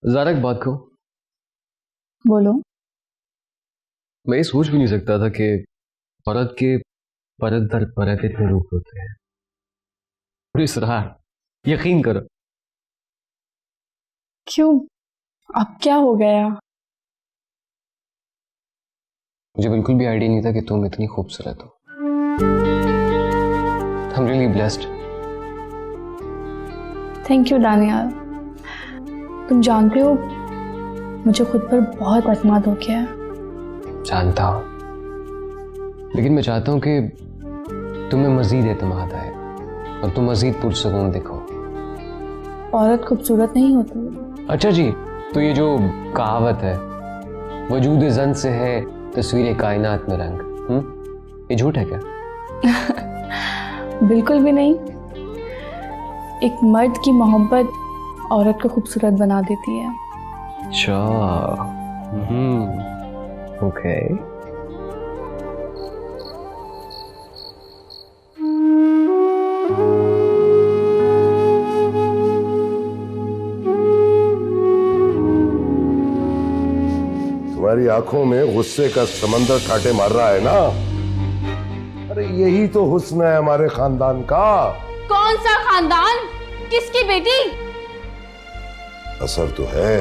ज़ारा एक बात कहूं। बोलो। मैं ये सोच भी नहीं सकता था कि औरत के परत दर परत इतने रूप होते हैं। और इसरार, यकीन करो। क्यों? अब क्या हो गया? मुझे बिल्कुल भी आइडिया नहीं था कि तुम इतनी खूबसूरत हो। I'm really blessed. Thank you Daniyal. तुम जानते हो मुझे खुद पर बहुत अतमाद हो गया है। जानता हूं, लेकिन मैं चाहता हूं कि तुम्हें मजीद एतमाद आए और तुम मजीद पुरसकून दिखो। औरत खूबसूरत नहीं होती। अच्छा जी, तो ये जो कहावत है, वजूद जन से है तस्वीर कायनात में रंग, ये झूठ है क्या? बिल्कुल भी नहीं। एक मर्द की मोहब्बत औरत को खूबसूरत बना देती है। अच्छा, ओके। तुम्हारी आंखों में गुस्से का समंदर कांटे मार रहा है ना? अरे यही तो हुस्न है हमारे खानदान का। कौन सा खानदान? किसकी बेटी? असर तो है,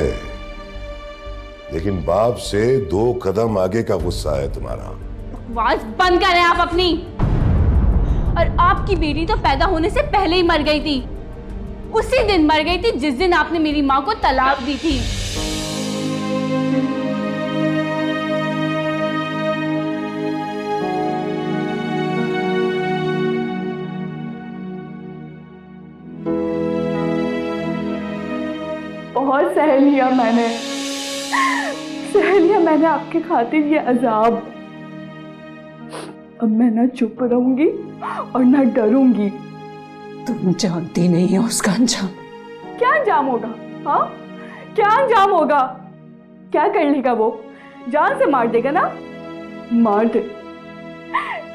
लेकिन बाप से 2 कदम आगे का गुस्सा है तुम्हारा। आवाज बंद करें आप अपनी। और आपकी बेटी तो पैदा होने से पहले ही मर गई थी। उसी दिन मर गई थी जिस दिन आपने मेरी माँ को तलाक दी थी। बहुत सह लिया मैंने आपके खातिर ये अजाब। अब मैं ना चुप रहूंगी और ना डरूंगी। तुम जानती नहीं हो उसका अंजाम। क्या अंजाम होगा? हाँ, क्या अंजाम होगा? क्या कर लेगा वो? जान से मार देगा ना? मार दे।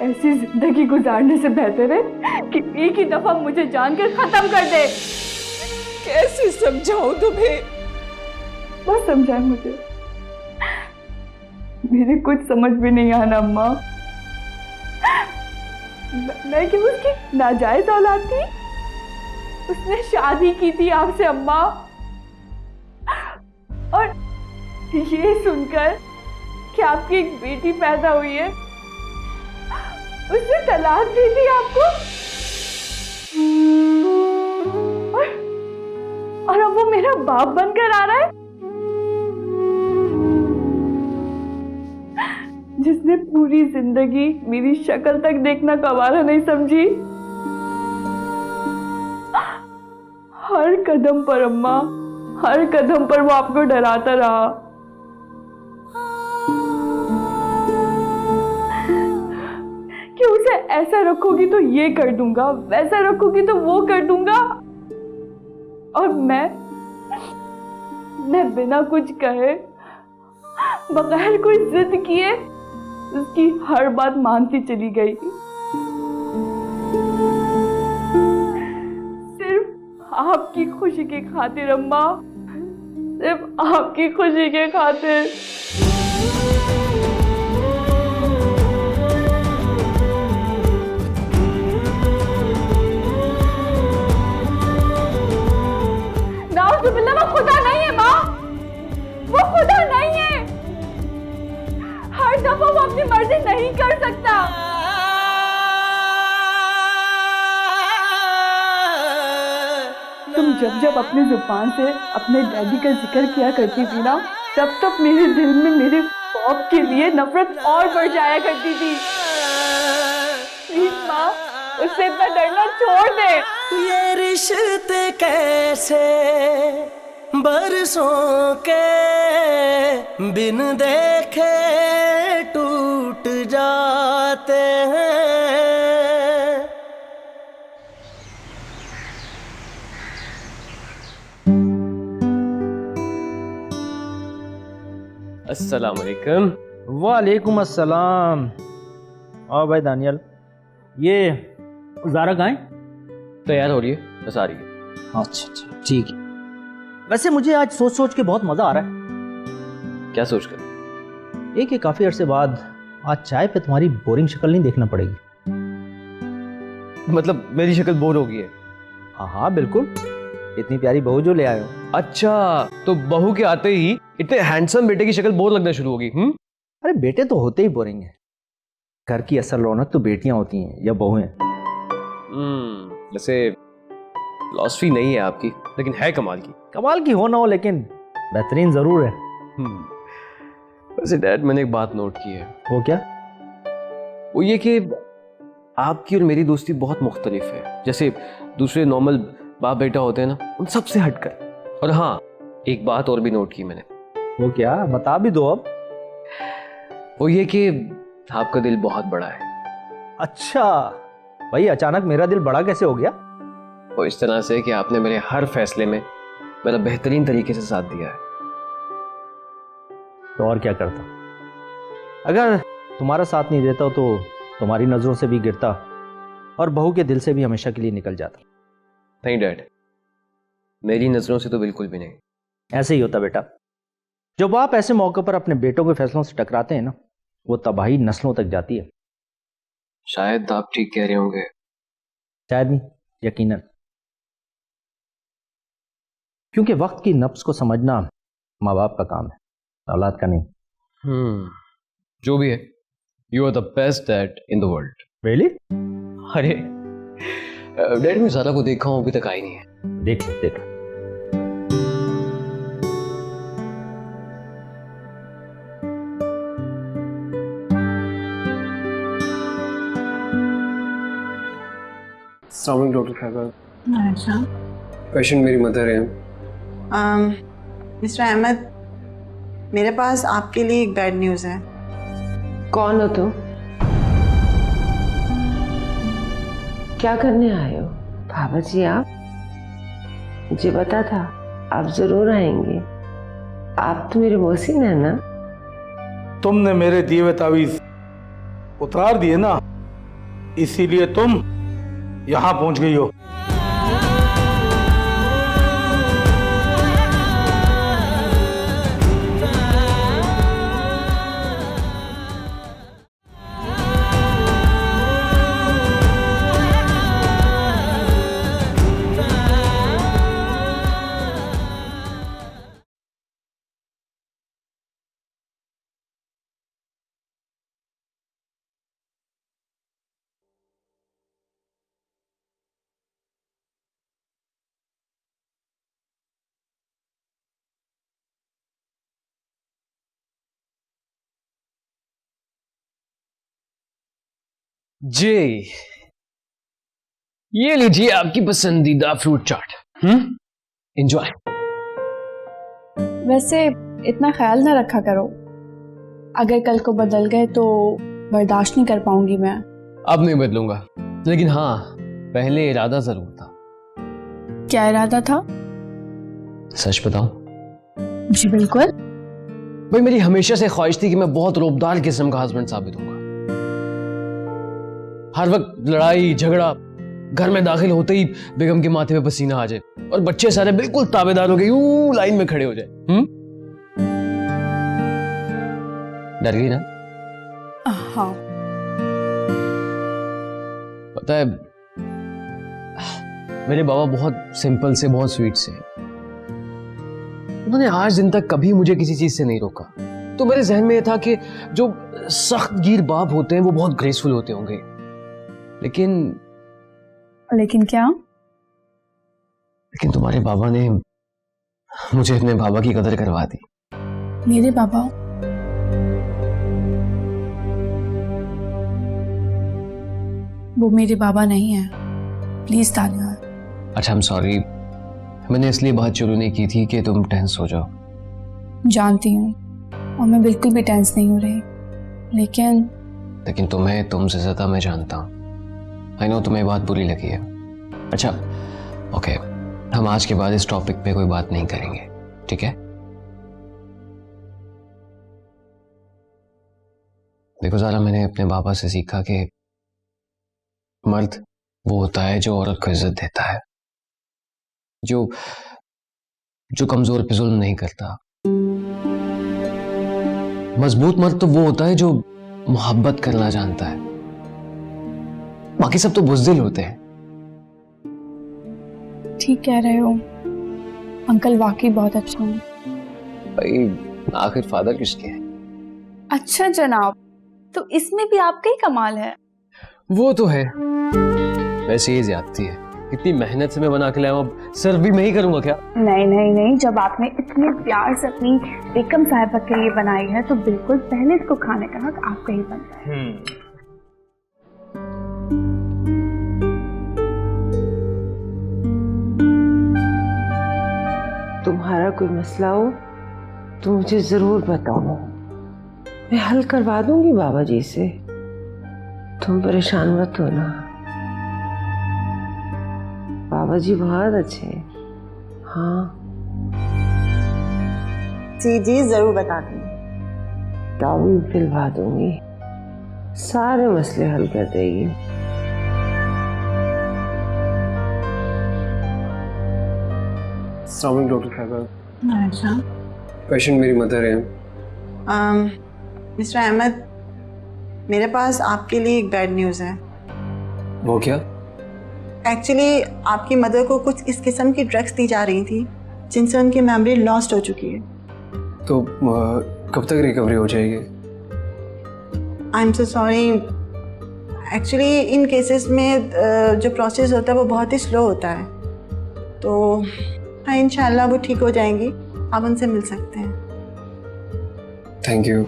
ऐसी जिंदगी गुजारने से बेहतर है कि एक ही दफा मुझे जानकर खत्म कर दे। कैसे समझाऊं तुम्हें? बस समझाए मुझे। मेरे कुछ समझ भी नहीं आना अम्मा। मैं क्या उसकी नाजायज औलाद थी? उसने शादी की थी आपसे अम्मा। और ये सुनकर कि आपकी एक बेटी पैदा हुई है, उसने तलाक दी थी आपको। और अब वो मेरा बाप बनकर आ रहा है, जिसने पूरी जिंदगी मेरी शक्ल तक देखना गवारा नहीं समझी। हर कदम पर अम्मा, हर कदम पर वो आपको डराता रहा। कि उसे ऐसा रखोगी तो ये कर दूंगा, वैसा रखोगी तो वो कर दूंगा। और मैं बिना कुछ कहे, बगैर कोई जिद किए उसकी हर बात मानती चली गई। सिर्फ आपकी खुशी की खातिर अम्मा, सिर्फ आपकी खुशी के खातिर। नाउज़ुबिल्लाह, वो खुदा नहीं है माँ, वो खुदा नहीं है। हर दफा वो अपनी मर्जी नहीं कर सकता। तुम जब जब अपनी जुबान से अपने डैडी का जिक्र किया करती थी ना, तब तब मेरे दिल में मेरे बाप के लिए नफरत और बढ़ जाया करती थी। प्लीज माँ, उससे इतना डरना छोड़ दे। ये रिश्ते कैसे बरसों के बिन देखे टूट जाते हैं। अस्सलाम वालेकुम। वालेकुम अस्सलाम। और भाई दानियल, ये ज़ारा कहाँ है? तैयार हो रही है, बस आ रही है। अच्छा अच्छा, ठीक है। वैसे मुझे आज सोच सोच के बहुत मजा आ रहा है। क्या सोचकर? एक काफी अरसे बाद आज चाय पे तुम्हारी बोरिंग शक्ल नहीं देखना पड़ेगी। मतलब मेरी शक्ल बोर हो गई है? हाँ हाँ बिल्कुल, इतनी प्यारी बहू जो ले आए हो। अच्छा, तो बहू के आते ही इतने हैंडसम बेटे की शक्ल बोर लगना शुरू होगी? अरे बेटे तो होते ही बोरिंग है, घर की असल रौनक तो बेटियां होती हैं या बहुएं। वैसे फिलॉसफी नहीं है आपकी, लेकिन है कमाल की। कमाल की हो ना हो, लेकिन बेहतरीन जरूर है। वैसे डैड, मैंने एक बात नोट की है। वो क्या? वो ये कि आपकी और मेरी दोस्ती बहुत मुख्तलिफ है। जैसे दूसरे नॉर्मल बाप बेटा होते हैं ना, उन सबसे हटकर। और हाँ, एक बात और भी नोट की मैंने। वो क्या? बता भी दो अब। वो ये कि आपका दिल बहुत बड़ा है। अच्छा भाई, अचानक मेरा दिल बड़ा कैसे हो गया? वो इस तरह से कि आपने मेरे हर फैसले में मेरा बेहतरीन तरीके से साथ दिया है। तो और क्या करता? अगर तुम्हारा साथ नहीं देता तो तुम्हारी नजरों से भी गिरता और बहू के दिल से भी हमेशा के लिए निकल जाता। नहीं डैड, मेरी नजरों से तो बिल्कुल भी नहीं। ऐसे ही होता बेटा। जो बाप ऐसे मौके पर अपने बेटों के फैसलों से टकराते हैं ना, वो तबाही नस्लों तक जाती है। शायद आप ठीक कह रहे होंगे। शायद नहीं, यकीनन। क्योंकि वक्त की नब्ज को समझना माँ बाप का काम है, औलाद का नहीं। जो भी है, you are the best dad in the world. Really? अरे डैड, मैं ज़ारा को देखा हूँ, अभी तक आई नहीं है। देख देख। अस्सलाम डॉक्टर खैबर। पेशेंट मेरी मदर है। मिस्टर अहमद, मेरे पास आपके लिए एक बैड न्यूज़ है। कौन हो तुम? क्या करने आए हो? बाबा जी आप? मुझे पता था आप जरूर आएंगे। आप तो मेरे मोहसिन है ना? तुमने मेरे दिए हुए तावीज उतार दिए ना, इसीलिए तुम यहां पहुंच गई हो। जी, ये लीजिए आपकी पसंदीदा फ्रूट चाट। एंजॉय। वैसे इतना ख्याल ना रखा करो, अगर कल को बदल गए तो बर्दाश्त नहीं कर पाऊंगी मैं। अब नहीं बदलूंगा, लेकिन हाँ, पहले इरादा जरूर था। क्या इरादा था? सच बताऊं? जी बिल्कुल। भाई, मेरी हमेशा से ख्वाहिश थी कि मैं बहुत रोबदार किस्म का हस्बैंड साबित होऊंगा। हर वक्त लड़ाई झगड़ा, घर में दाखिल होते ही बेगम के माथे पे पसीना आ जाए और बच्चे सारे बिल्कुल ताबेदार हो गए यूं लाइन में खड़े हो जाए। डर गई ना? हाँ। पता है, मेरे बाबा बहुत सिंपल से, बहुत स्वीट से। उन्होंने आज दिन तक कभी मुझे किसी चीज से नहीं रोका। तो मेरे जहन में यह था कि जो सख्त गिर बाप होते हैं वो बहुत ग्रेसफुल होते होंगे, लेकिन क्या? लेकिन तुम्हारे बाबा ने मुझे अपने बाबा की कदर करवा दी। मेरे बाबा? वो मेरे बाबा नहीं है, प्लीज तानिया। अच्छा, आई एम सॉरी, मैंने इसलिए बात शुरू नहीं की थी कि तुम टेंस हो जाओ। जानती हूँ, और मैं बिल्कुल भी टेंस नहीं हो रही, लेकिन तुम्हें तुमसे ज्यादा मैं जानता हूँ। आई नो तुम्हें बात बुरी लगी है। अच्छा ओके, हम आज के बाद इस टॉपिक पे कोई बात नहीं करेंगे, ठीक है? देखो ज़ारा, मैंने अपने बाबा से सीखा कि मर्द वो होता है जो औरत को इज्जत देता है, जो जो कमजोर पे जुल्म नहीं करता। मजबूत मर्द तो वो होता है जो मोहब्बत करना जानता है, बाकी सब तो बुज़दिल होते हैं। ठीक कह रहे हो अंकल, वाकई बहुत अच्छा हूँ। भाई आखिर फादर किसके हैं? अच्छा जनाब, तो इसमें भी आपका ही कमाल है। वो तो है, वैसे ये ज्यादती है। इतनी मेहनत से मैं बना के लाया हूं, अब सर्व भी मैं ही करूंगा क्या? नहीं नहीं नहीं, जब आपने इतने प्यार से अपनी बेगम साहिबा के लिए बनाई है तो बिल्कुल पहले इसको खाने का हक आपका ही बनता है। तुम्हारा कोई मसला हो तो मुझे जरूर बताओ, मैं हल करवा दूंगी बाबा जी से। तुम परेशान मत हो ना, बाबा जी बहुत अच्छे हैं। हाँ जी जी जरूर बता दूंगी। तावीज़ दिलवा दूंगी, सारे मसले हल कर देगी। अस्सलाम वालेकुम डॉक्टर साहबा। पेशेंट मेरी मदर है। मिस्टर अहमद, मेरे पास आपके लिए एक बैड न्यूज़ है। वो क्या? एक्चुअली आपकी मदर को कुछ इस किस्म की ड्रग्स दी जा रही थी जिनसे उनकी मेमोरी लॉस्ट हो चुकी है। तो कब तक रिकवरी हो जाएगी? I am so sorry, actually in cases में जो प्रोसेस होता है वो बहुत ही स्लो होता है, तो हाँ इंशाल्लाह वो ठीक हो जाएंगी, आप उनसे मिल सकते हैं। Thank you.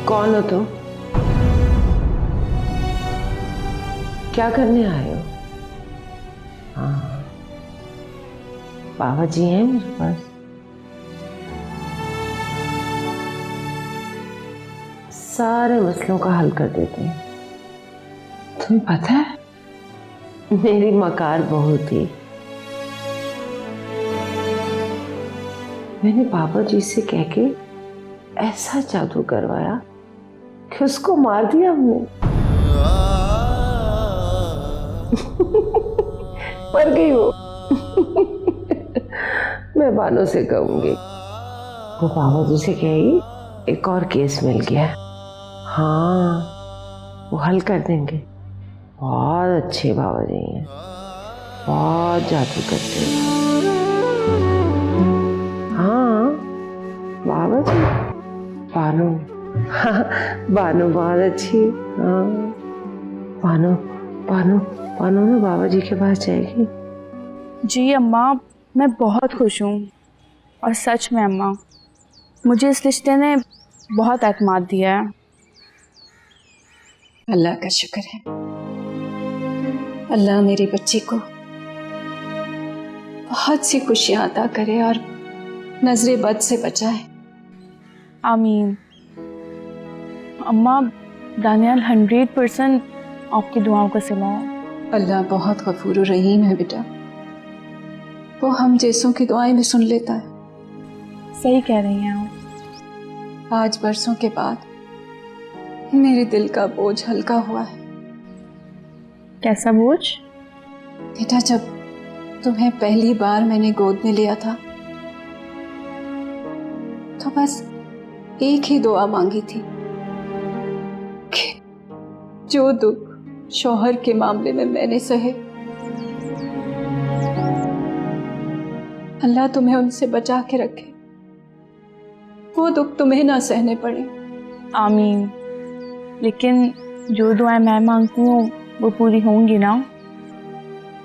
कौन हो तुम? क्या करने आए हो? हाँ, बाबा जी हैं मेरे पास। सारे मसलों का हल कर देते हैं। तुम्हें पता है मेरी मकार बहू थी, मैंने बाबा जी से कह के ऐसा जादू करवाया कि उसको मार दिया हमने। मर गई वो। मैं बानो से कहूंगी, वो बाबा जी से कहेगी एक और केस मिल गया। हाँ, वो हल कर देंगे। बहुत अच्छे बाबा जी हैं, बहुत जादू करते हैं। हाँ बाबा जी, बानो, हाँ, बानो बहुत अच्छी। हाँ, बानो बानो बानो ना बाबा जी के पास जाएगी। जी अम्मा, मैं बहुत खुश हूँ, और सच में अम्मा मुझे इस रिश्ते ने बहुत एतमाद दिया है। अल्लाह का शुक्र है, अल्लाह मेरी बच्ची को बहुत सी खुशियां अता करे और नजरे बद से बचाए। आमीन। अम्मा, दानियाल 100% आपकी दुआओं का सिला है। अल्लाह बहुत गफूर और रहीम है बेटा, वो हम जैसों की दुआएं भी सुन लेता है। सही कह रही हैं आप। आज बरसों के बाद मेरे दिल का बोझ हल्का हुआ है। कैसा बोझ? बेटा, जब तुम्हें पहली बार मैंने गोद में लिया था तो बस एक ही दुआ मांगी थी कि जो दुख शौहर के मामले में मैंने सहे, अल्लाह तुम्हें उनसे बचा के रखे, वो दुख तुम्हें ना सहने पड़े। आमीन। लेकिन जो दुआएं मैं मांगती हूँ वो पूरी होंगी ना?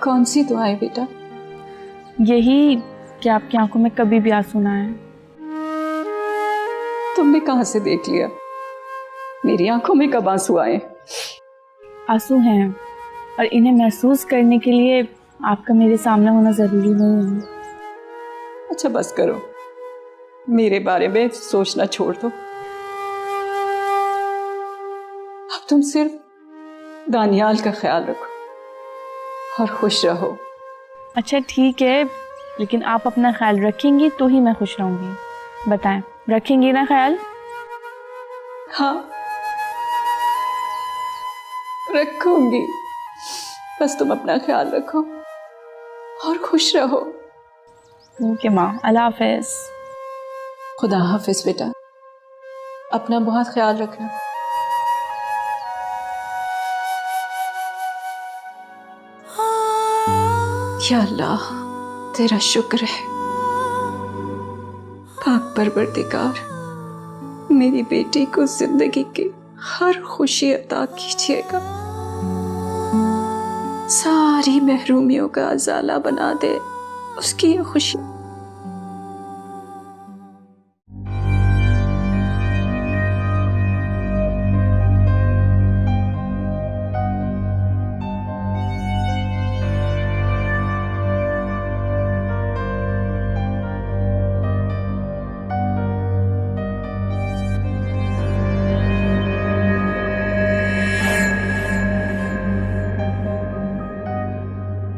कौन सी दुआएं बेटा? यही कि आपकी आंखों में कभी भी आंसू ना आए। तुमने कहां से देख लिया? मेरी आंखों में कब आंसू आए? आंसू हैं, और इन्हें महसूस करने के लिए आपका मेरे सामने होना जरूरी नहीं है। अच्छा बस करो, मेरे बारे में सोचना छोड़ दो। अब तुम सिर्फ दानियाल का ख्याल रखो और खुश रहो। अच्छा ठीक है, लेकिन आप अपना ख्याल रखेंगी तो ही मैं खुश रहूंगी। बताएं, रखेंगी ना ख्याल? हाँ रखूंगी, बस तुम अपना ख्याल रखो और खुश रहो। ओके माँ, अल्लाह हाफिज। खुदा हाफिज बेटा, अपना बहुत ख्याल रखना। या अल्लाह तेरा शुक्र है, पाक परवरदिगार मेरी बेटी को जिंदगी की हर खुशी अता कीजिएगा, सारी महरूमियों का अजाला बना दे उसकी ये खुशी।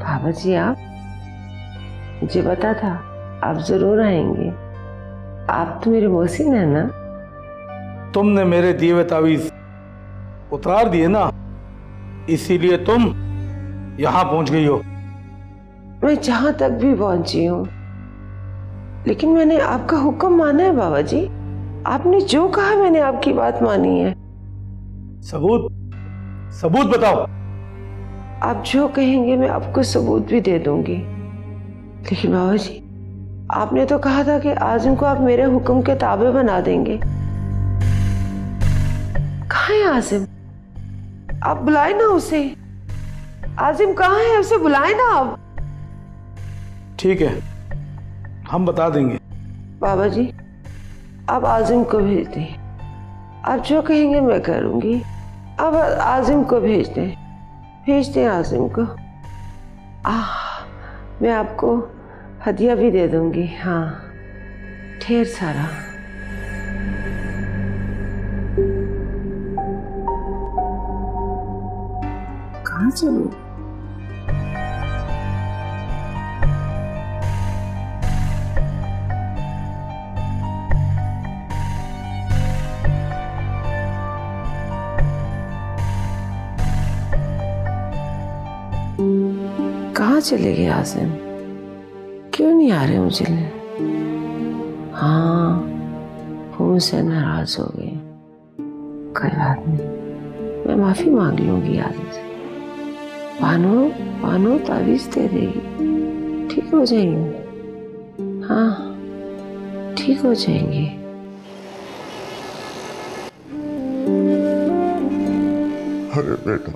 बाबा जी आप मुझे पता था आप जरूर आएंगे। आप तो मेरे मोहसिन है ना। तुमने मेरे दिए हुए तावीज उतार दिए ना, इसीलिए तुम यहां पहुंच गई हो। मैं जहां तक भी पहुंची हूँ, लेकिन मैंने आपका हुक्म माना है बाबा जी। आपने जो कहा मैंने आपकी बात मानी है। सबूत बताओ। आप जो कहेंगे मैं आपको सबूत भी दे दूंगी। लेकिन बाबा जी आपने तो कहा था कि आजिम को आप मेरे हुक्म के ताबे बना देंगे। कहाँ है आजिम? आप बुलाए ना उसे। आजिम कहाँ है? उसे बुलाए ना आप। ठीक है, हम बता देंगे। बाबा जी आप आजिम को भेज दें। आप जो कहेंगे मैं करूंगी। अब आजिम को भेज दें आजिम को। मैं आपको हदिया भी दे दूंगी। हाँ, ढेर सारा। कहाँ चलूं? कहाँ चले गए आसिम? क्यों नहीं आ रहे मुझे लेने? हाँ, वो मुझसे नाराज हो गए। कोई बात नहीं, मैं माफी मांग लूंगी आसिम से। पानो तावीज दे देगी, ठीक हो जाएंगे। हाँ, ठीक हो जाएंगे। अरे बेटा,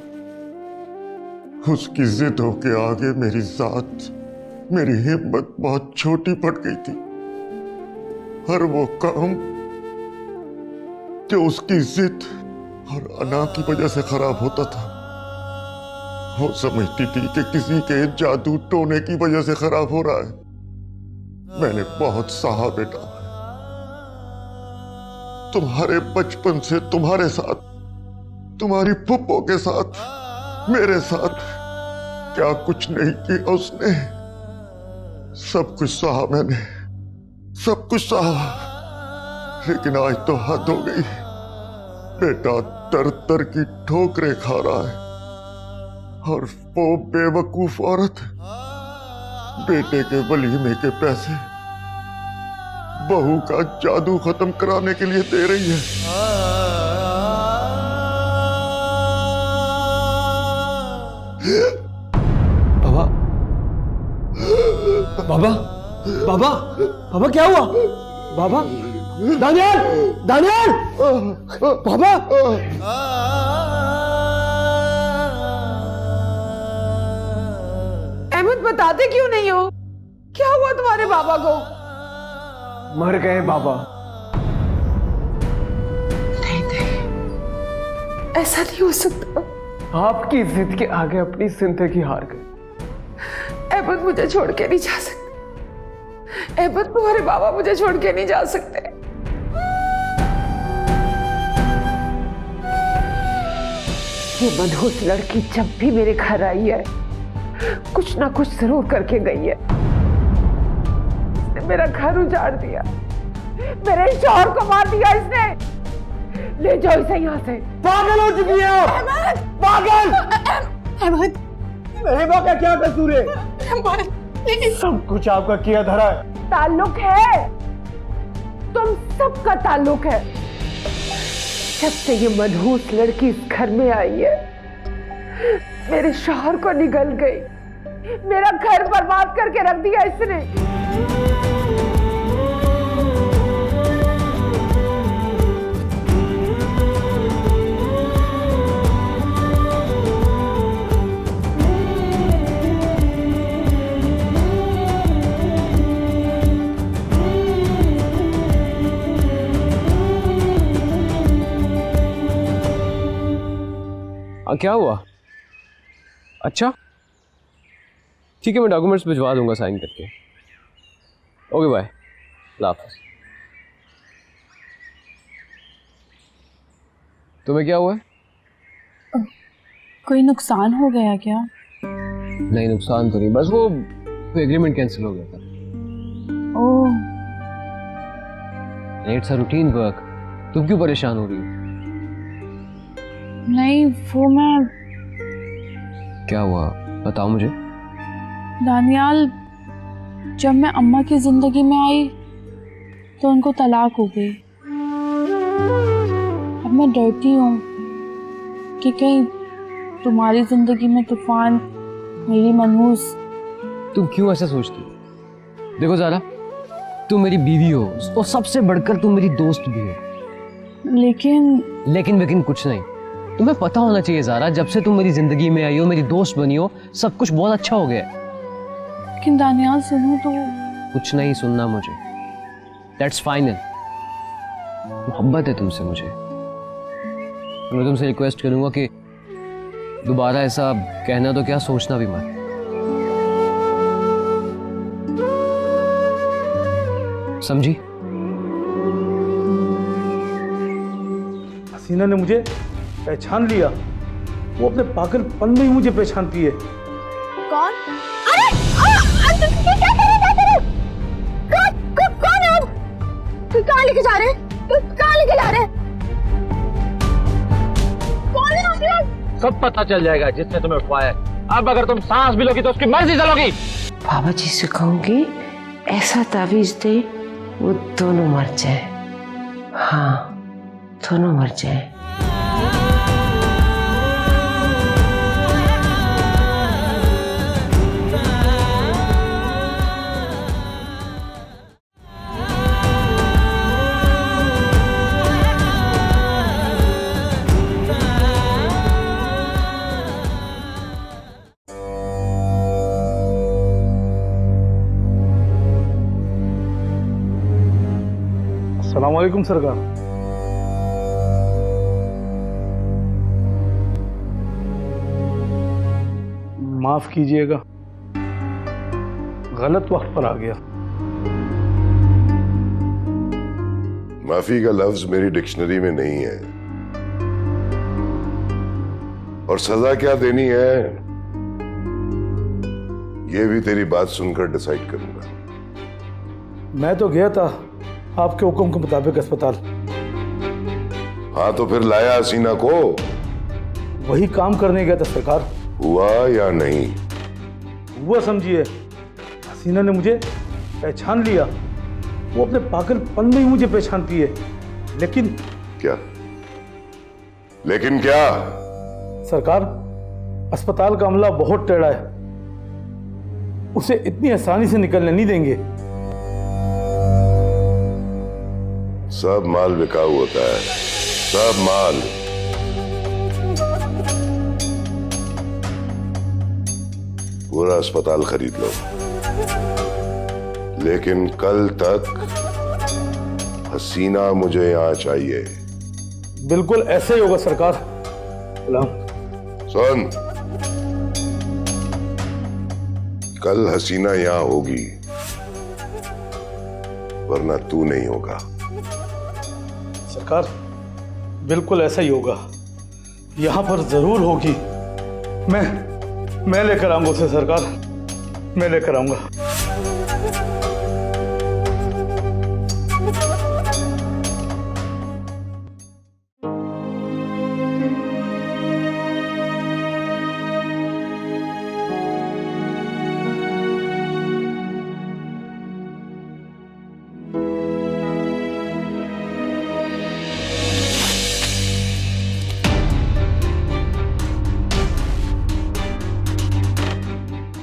उसकी जिदों के आगे मेरी जात, मेरी हिम्मत बहुत छोटी पड़ गई थी। हर वो काम जो उसकी जिद और अना की वजह से खराब होता था, वो समझती थी कि किसी के जादू टोने की वजह से खराब हो रहा है। मैंने बहुत सहा बेटा, तुम्हारे बचपन से तुम्हारे साथ, तुम्हारी फुप्पो के साथ, मेरे साथ क्या कुछ नहीं किया उसने। सब कुछ सहा मैंने, सब कुछ सहा। लेकिन आज तो हद हो गई। बेटा तर तर की ठोकरें खा रहा है, और वो बेवकूफ औरत बेटे के वलीमे के पैसे बहू का जादू खत्म कराने के लिए दे रही है। बाबा बाबा बाबा क्या हुआ? बाबा दानियाल बाबा। अहमद बताते क्यों नहीं हो? क्या हुआ तुम्हारे बाबा को? मर गए बाबा। नहीं, ऐसा नहीं हो सकता। आपकी जिद के आगे अपनी जिंदगी हार गए। अहमद मुझे छोड़ के नहीं जा सकते। अहमद तुम्हारे बाबा मुझे छोड़ के नहीं जा सकते। ये मनहूस लड़की जब भी मेरे घर आई है कुछ ना कुछ जरूर करके गई है। इसने मेरा घर उजाड़ दिया, मेरे शौहर को मार दिया इसने। ले जाओ इसे यहाँ से। पागल हो चुकी है आप। पागल। अहमद, मेरी माँ का क्या कसूर है? सब कुछ आपका किया धरा है। ताल्लुक है, तुम सबका ताल्लुक है। जब से ये मनहूस लड़की इस घर में आई है मेरे शौहर को निगल गई, मेरा घर बर्बाद करके रख दिया इसने। क्या हुआ? अच्छा ठीक है, मैं डॉक्यूमेंट्स भिजवा दूंगा साइन करके। ओके बाय, अल्लाह हाफ़िज़। तुम्हें क्या हुआ है? कोई नुकसान हो गया क्या? नहीं, नुकसान तो नहीं, बस वो एग्रीमेंट कैंसिल हो गया था। ओह, इट्स अ रूटीन वर्क। तुम क्यों परेशान हो रही हो? नहीं वो मैं, क्या हुआ बताओ मुझे। दानियाल, जब मैं अम्मा की जिंदगी में आई तो उनको तलाक हो गई। अब मैं डरती हूँ कि कहीं तुम्हारी जिंदगी में तूफान, मेरी मनहूस। तुम क्यों ऐसा सोचती हो? देखो ज़ारा, तुम मेरी बीवी हो और सबसे बढ़कर तुम मेरी दोस्त भी हो। लेकिन कुछ नहीं। तुम्हें पता होना चाहिए ज़ारा, जब से तुम मेरी जिंदगी में आई हो, मेरी दोस्त बनी हो, सब कुछ बहुत अच्छा हो गया है। लेकिन दानियाल सुनो तो। कुछ नहीं सुनना मुझे, दैट्स फाइनल। मोहब्बत है तुमसे मुझे। मैं तुमसे रिक्वेस्ट करूंगा कि दोबारा ऐसा कहना तो क्या, सोचना भी मत। समझी? हसीना ने मुझे पहचान लिया। वो अपने पागलपन में ही मुझे पहचानती है। कौन? अरे क्या कर रहे? कौन है? कहाँ लेके जा रहे हैं? कहाँ लेके जा रहे हैं? कौन है आप लोग? सब पता चल जाएगा जिसने तुम्हें उठवाया है। अब अगर तुम सांस भी लोगी तो उसकी मर्जी चलोगी। बाबा जी से कहूंगी ऐसा तावीज दे वो दोनों मर जाए। हाँ, दोनों मर जाए। अस्सलाम वालेकुम सरकार। माफ कीजिएगा, गलत वक्त पर आ गया। माफी का लफ्ज मेरी डिक्शनरी में नहीं है, और सजा क्या देनी है ये भी तेरी बात सुनकर डिसाइड करूंगा। मैं तो गया था आपके हुक्म के मुताबिक अस्पताल। हाँ तो फिर लाया हसीना को? वही काम करने गया था सरकार। हुआ या नहीं? हुआ समझिए। हसीना ने मुझे पहचान लिया। वो अपने पागलपन में ही मुझे पहचानती है। लेकिन क्या? लेकिन क्या? सरकार, अस्पताल का अमला बहुत टेढ़ा है, उसे इतनी आसानी से निकलने नहीं देंगे। सब माल बिकाऊ होता है, सब माल। पूरा अस्पताल खरीद लो, लेकिन कल तक हसीना मुझे यहां चाहिए। बिल्कुल ऐसे ही होगा सरकार। गुलाम सुन, कल हसीना यहां होगी, वरना तू नहीं होगा। सरकार, बिल्कुल ऐसा ही होगा। यहाँ पर जरूर होगी। मैं लेकर आऊंगा उसे सरकार, मैं लेकर आऊंगा।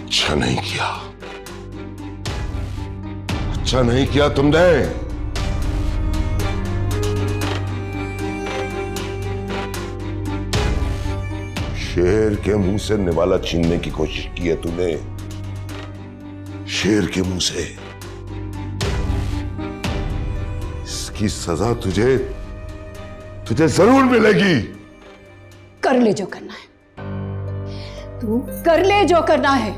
अच्छा नहीं किया, अच्छा नहीं किया तुमने। शेर के मुंह से निवाला छीनने की कोशिश की है तूने, शेर के मुंह से। इसकी सजा तुझे जरूर मिलेगी। कर ले जो करना है, तू कर ले जो करना है।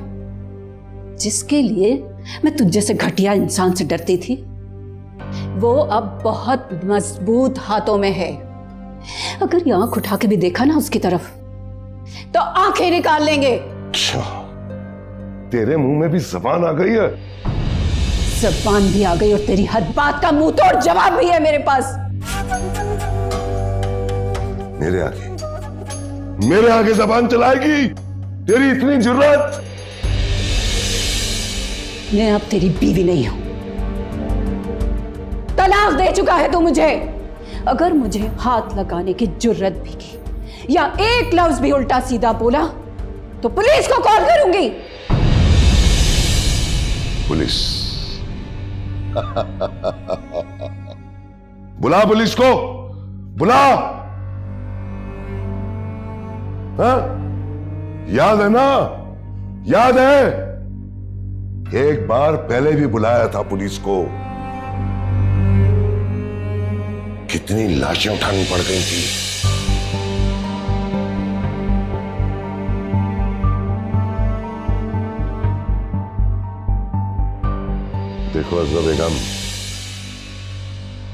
जिसके लिए मैं तुझ जैसे घटिया इंसान से डरती थी, वो अब बहुत मजबूत हाथों में है। अगर ये आंख उठा के भी देखा ना उसकी तरफ, तो आंखें निकाल लेंगे। अच्छा, तेरे मुंह में भी जबान आ गई है? जबान भी आ गई और तेरी हर बात का मुंह तोड़ जवाब भी है मेरे पास। मेरे आगे जबान चलाएगी? तेरी इतनी जुर्रत? मैं अब तेरी बीवी नहीं हूं, तलाक दे चुका है तू मुझे। अगर मुझे हाथ लगाने की जुर्रत भी की या एक लफ्ज भी उल्टा सीधा बोला तो पुलिस को कॉल करूंगी। पुलिस? बुला पुलिस को, बुला। हाँ? याद है ना? याद है? एक बार पहले भी बुलाया था पुलिस को। कितनी लाशें उठानी पड़ गई थी। देखो अज़रा बेगम,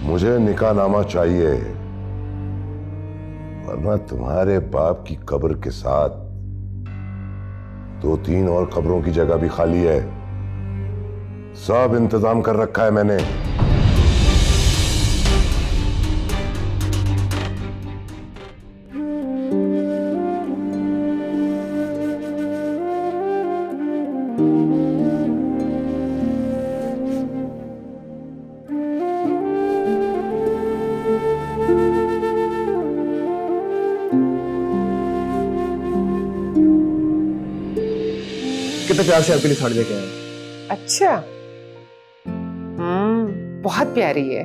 मुझे निकाहनामा चाहिए, वरना तुम्हारे बाप की कब्र के साथ 2-3 और कब्रों की जगह भी खाली है। सब इंतजाम कर रखा है मैंने। कितने प्यार से आपके लिए साड़ी लेके आए। अच्छा, बहुत प्यारी है।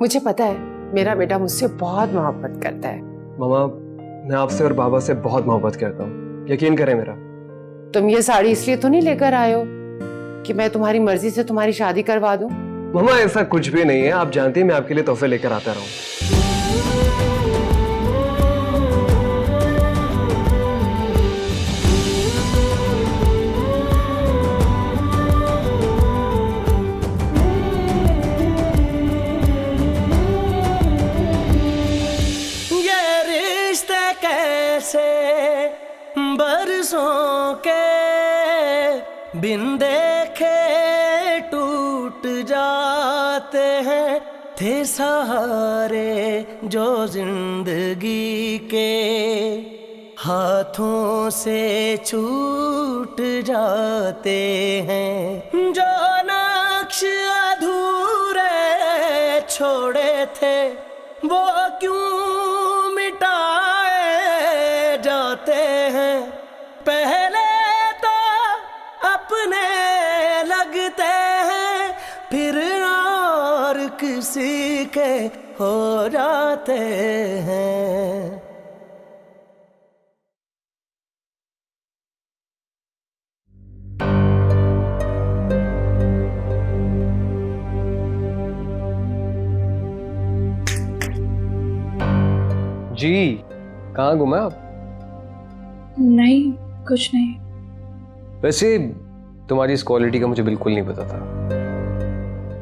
मुझे पता है मेरा बेटा मुझसे बहुत मोहब्बत करता है। मामा, मैं आपसे और बाबा से बहुत मोहब्बत करता हूँ, यकीन करें मेरा। तुम ये साड़ी इसलिए तो नहीं लेकर आए हो कि मैं तुम्हारी मर्जी से तुम्हारी शादी करवा दूं? मामा ऐसा कुछ भी नहीं है, आप जानती हैं मैं आपके लिए तोहफे लेकर आता रहूं। बरसों के बिन देखे टूट जाते हैं, थे सहारे जो जिंदगी के हाथों से छूट जाते हैं। जो नक्श अधूरे छोड़े थे वो क्यों मिटाए जाते हैं। पहले तो अपने लगते हैं, फिर और किसी के हो जाते हैं। जी, कहाँ घूमा आप? नहीं, कुछ नहीं। वैसे तुम्हारी इस क्वालिटी का मुझे बिल्कुल नहीं पता था।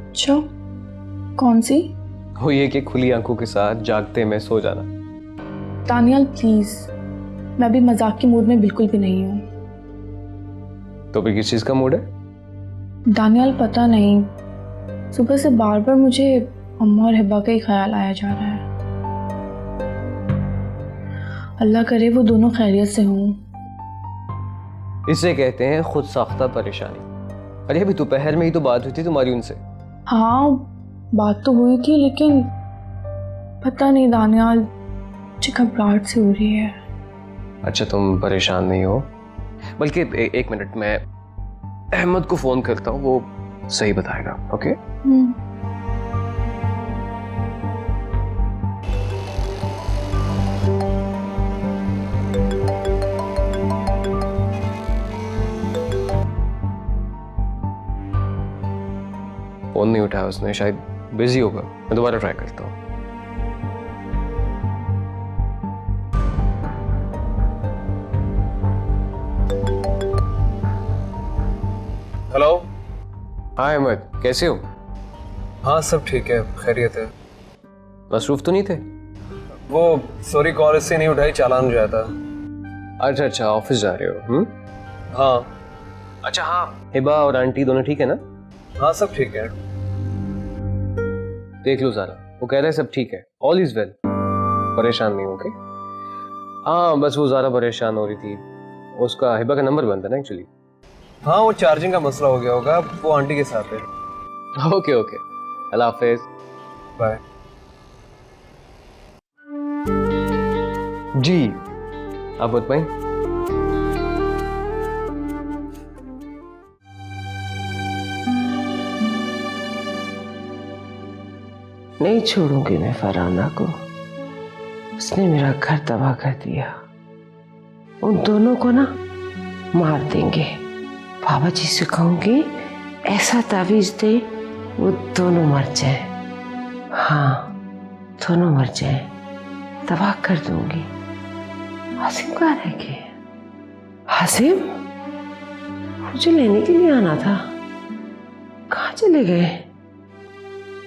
अच्छा, कौन सी? वो ये कि खुली आंखों के साथ जागते में सो जाना। दानियाल प्लीज, मैं अभी मजाक के मूड में बिल्कुल भी नहीं हूँ। तो फिर किस चीज़ का मूड है? दानियाल पता नहीं, सुबह से बार बार मुझे अम्मा और हिब्बा का ही ख्याल आया जा रहा है। अल्लाह करे वो दोनों खैरियत से हों। इसे कहते हैं खुद साख्ता परेशानी। अरे अभी दोपहर में ही तो बात हुई थी तुम्हारी उनसे। हाँ, बात तो हुई थी, लेकिन पता नहीं दानियाल, मुझे घबराहट से हो रही है। अच्छा तुम परेशान नहीं हो, बल्कि एक मिनट, मैं अहमद को फ़ोन करता हूँ, वो सही बताएगा। ओके? फोन नहीं उठाया उसने, शायद बिजी होगा। मैं दोबारा ट्राई करता हूँ। हेलो। हाँ अहमद, कैसे हो? हाँ सब ठीक है, खैरियत है। मसरूफ तो नहीं थे? वो सॉरी कॉल इससे नहीं उठाई, चालान हो जाता। अच्छा अच्छा, ऑफिस जा रहे हो? हाँ। अच्छा हाँ, हिबा और आंटी दोनों ठीक है ना? हाँ सब ठीक है। देख लो ज़रा, वो कह रहे हैं सब ठीक है, ऑल इज वेल, परेशान नहीं हो। ओके? हाँ बस वो ज़रा परेशान हो रही थी, उसका हिबा का नंबर बंद है ना एक्चुअली। हाँ वो चार्जिंग का मसला हो गया होगा, वो आंटी के साथ है। ओके ओके, अल्लाह हाफिज, बाय। जी आप बताएं। नहीं छोड़ूंगी मैं फरहाना को, उसने मेरा घर तबाह कर दिया। उन दोनों को ना मार देंगे। बाबा जी से कहूंगी ऐसा तावीज दे वो दोनों मर जाए। हाँ दोनों मर जाए, तबाह कर दूंगी। हासिम कहाँ रह गए? हासिम मुझे लेने के लिए आना था, कहाँ चले गए?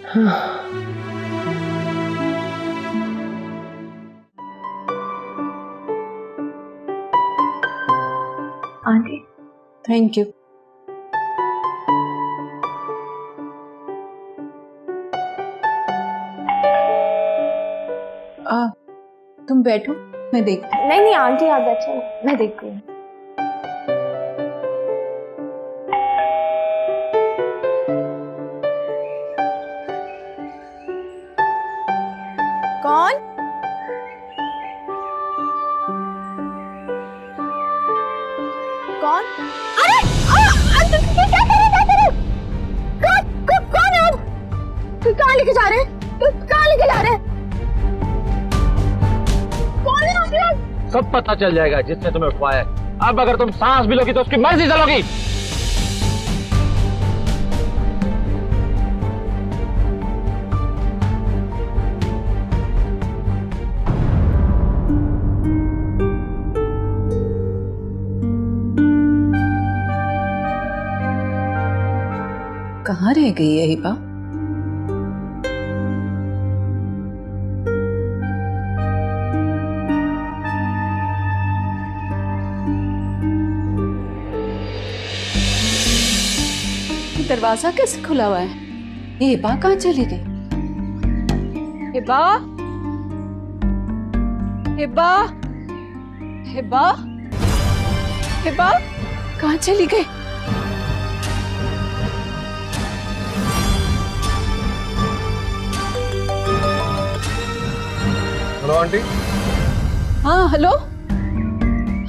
हाँ आंटी, थैंक यू। तुम बैठो, मैं देखती हूँ। नहीं नहीं आंटी, आप बैठो, मैं देखती हूँ। कौन? कौन? अरे क्या कर रहे? कौन है? कहाँ लेके जा रहे हैं? कहाँ लेके जा रहे हैं? कौन है आप लोग? सब पता चल जाएगा जिसने तुम्हें उठवाया है। अब अगर तुम सांस भी लोगी तो उसकी मर्जी चलोगी। कहाँ रह गई है हिबा? दरवाजा कैसे खुला हुआ है? ये हिबा कहाँ चली गई? हिबा, हिबा, हिबा, हिबा कहाँ चली गई? Hello aunty. हाँ हेलो।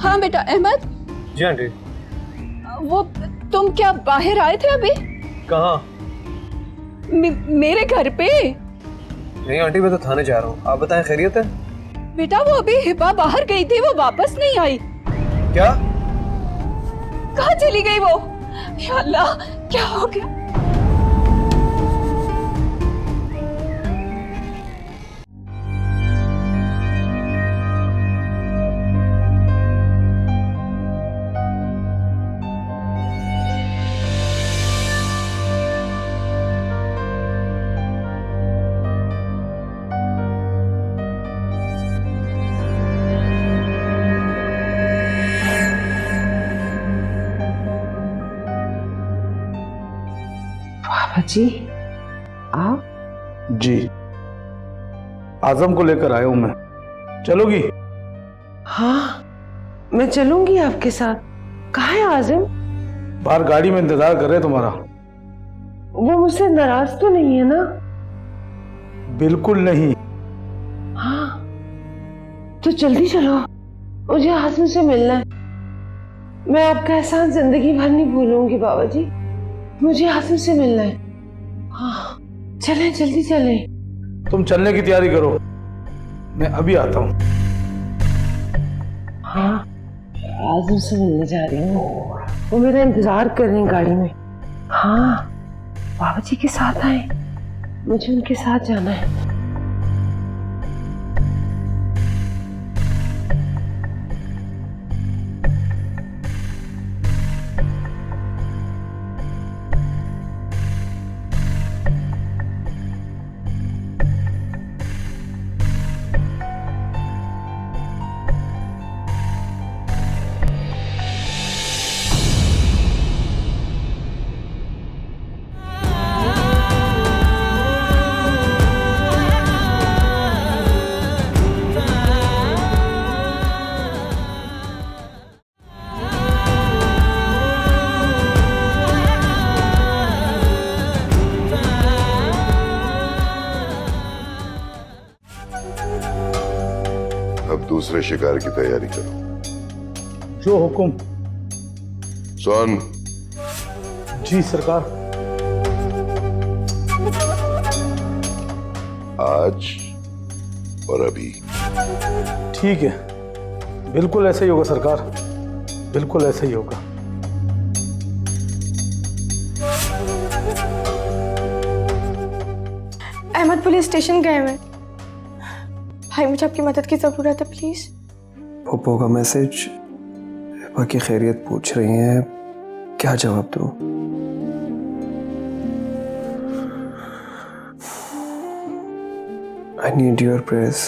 हाँ बेटा अहमद। जी आंटी। वो तुम क्या बाहर आए थे अभी? कहाँ? मेरे घर पे। नहीं आंटी, मैं तो थाने जा रहा हूँ। आप बताएं, खैरियत है? बेटा वो अभी हिबा बाहर गई थी, वो वापस नहीं आई। क्या? कहाँ चली गई वो? या अल्लाह, क्या हो गया? बाबा जी आप? जी, आजम को लेकर आया हूं मैं। चलोगी? हाँ मैं चलूंगी आपके साथ। कहाँ है आजम? बाहर गाड़ी में इंतजार कर रहे हैं तुम्हारा। वो मुझसे नाराज तो नहीं है ना? बिल्कुल नहीं। हाँ तो जल्दी चलो, मुझे आजम से मिलना है। मैं आपका एहसान जिंदगी भर नहीं भूलूंगी बाबा जी। मुझे आजम से मिलना है। हाँ चलें, जल्दी चलें। तुम चलने की तैयारी करो, मैं अभी आता हूं। हाँ आजम से मिलने जा रही हूँ, वो मेरा इंतजार कर रहे हैं गाड़ी में। हाँ बाबा जी के साथ आए, मुझे उनके साथ जाना है। अब दूसरे शिकार की तैयारी करो। जो हुक्म। सोन। जी सरकार। आज और अभी। ठीक है, बिल्कुल ऐसा ही होगा सरकार, बिल्कुल ऐसा ही होगा। अहमद पुलिस स्टेशन गए हुए। भाई मुझे आपकी मदद की ज़रूरत है, प्लीज़। पप्पो का मैसेज, बाकी खैरियत पूछ रही हैं, क्या जवाब दूं? I need your prayers.